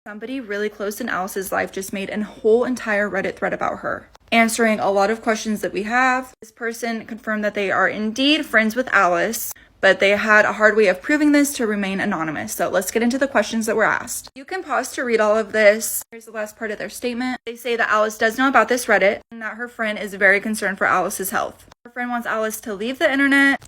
Somebody really close in Alice's life just made a whole entire Reddit thread about her, answering a lot of questions that we have. This person confirmed that they are indeed friends with Alice, but they had a hard way of proving this to remain anonymous. So let's get into the questions that were asked. You can pause to read all of this. Here's the last part of their statement. They say that Alice does know about this Reddit and that her friend is very concerned for Alice's health. Her friend wants Alice to leave the internet,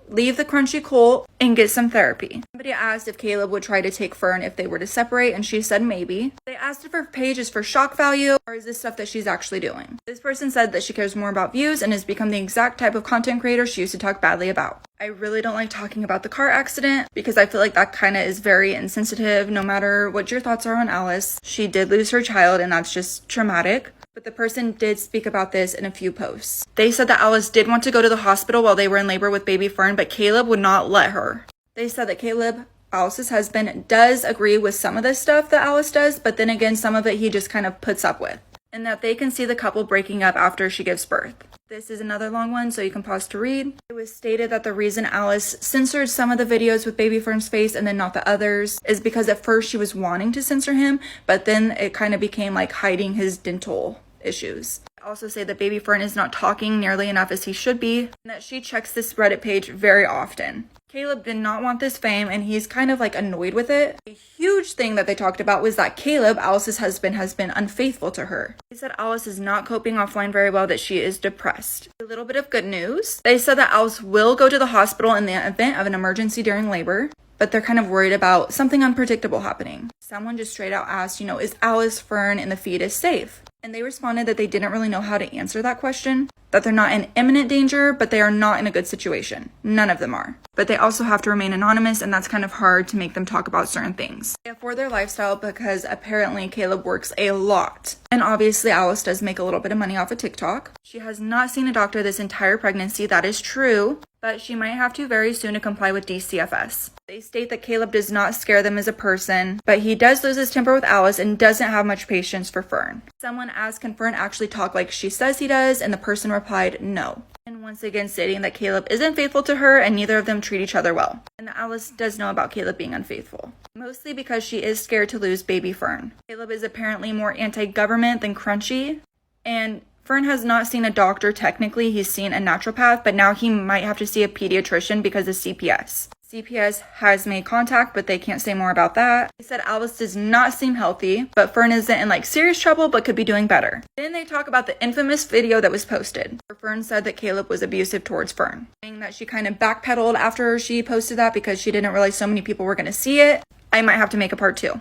leave the crunchy cult, and get some therapy. Somebody asked if Caleb would try to take Fern if they were to separate, and she said maybe. They asked if her page is for shock value, or is this stuff that she's actually doing. This person said that she cares more about views and has become the exact type of content creator she used to talk badly about. I really don't like talking about the car accident because I feel like that kind of is very insensitive. No matter what your thoughts are on Alice, she did lose her child, and that's just traumatic. But the person did speak about this in a few posts. They said that Alice did want to go to the hospital while they were in labor with baby Fern, but Caleb would not let her. They said that Caleb, Alice's husband, does agree with some of this stuff that Alice does, but then again, some of it he just kind of puts up with. And that they can see the couple breaking up after she gives birth. This is another long one, so you can pause to read. It was stated that the reason Alice censored some of the videos with baby Fern's face and then not the others is because at first she was wanting to censor him, but then it kind of became like hiding his dental issues. They also say that baby Fern is not talking nearly enough as he should be, and that she checks this Reddit page very often. Caleb did not want this fame, and he's kind of like annoyed with it. A huge thing that they talked about was that Caleb, Alice's husband, has been unfaithful to her. They said Alice is not coping offline very well, that she is depressed. A little bit of good news. They said that Alice will go to the hospital in the event of an emergency during labor, but they're kind of worried about something unpredictable happening. Someone just straight out asked, is Alice, Fern, and the fetus safe? And they responded that they didn't really know how to answer that question, that they're not in imminent danger, but they are not in a good situation. None of them are. But they also have to remain anonymous, and that's kind of hard to make them talk about certain things. For their lifestyle, because apparently Caleb works a lot. And obviously Alice does make a little bit of money off of TikTok. She has not seen a doctor this entire pregnancy, that is true, but she might have to very soon to comply with DCFS. They state that Caleb does not scare them as a person, but he does lose his temper with Alice and doesn't have much patience for Fern. Someone asked, can Fern actually talk like she says he does? And the person replied, no. And once again stating that Caleb isn't faithful to her and neither of them treat each other well. And Alice does know about Caleb being unfaithful, mostly because she is scared to lose baby Fern. Caleb is apparently more anti-government than crunchy, and Fern has not seen a doctor technically. He's seen a naturopath, but now he might have to see a pediatrician because of CPS. CPS has made contact, but they can't say more about that. They said Alice does not seem healthy, but Fern isn't in serious trouble, but could be doing better. Then they talk about the infamous video that was posted, where Fern said that Caleb was abusive towards Fern, saying that she kind of backpedaled after she posted that because she didn't realize so many people were going to see it. I might have to make a part 2.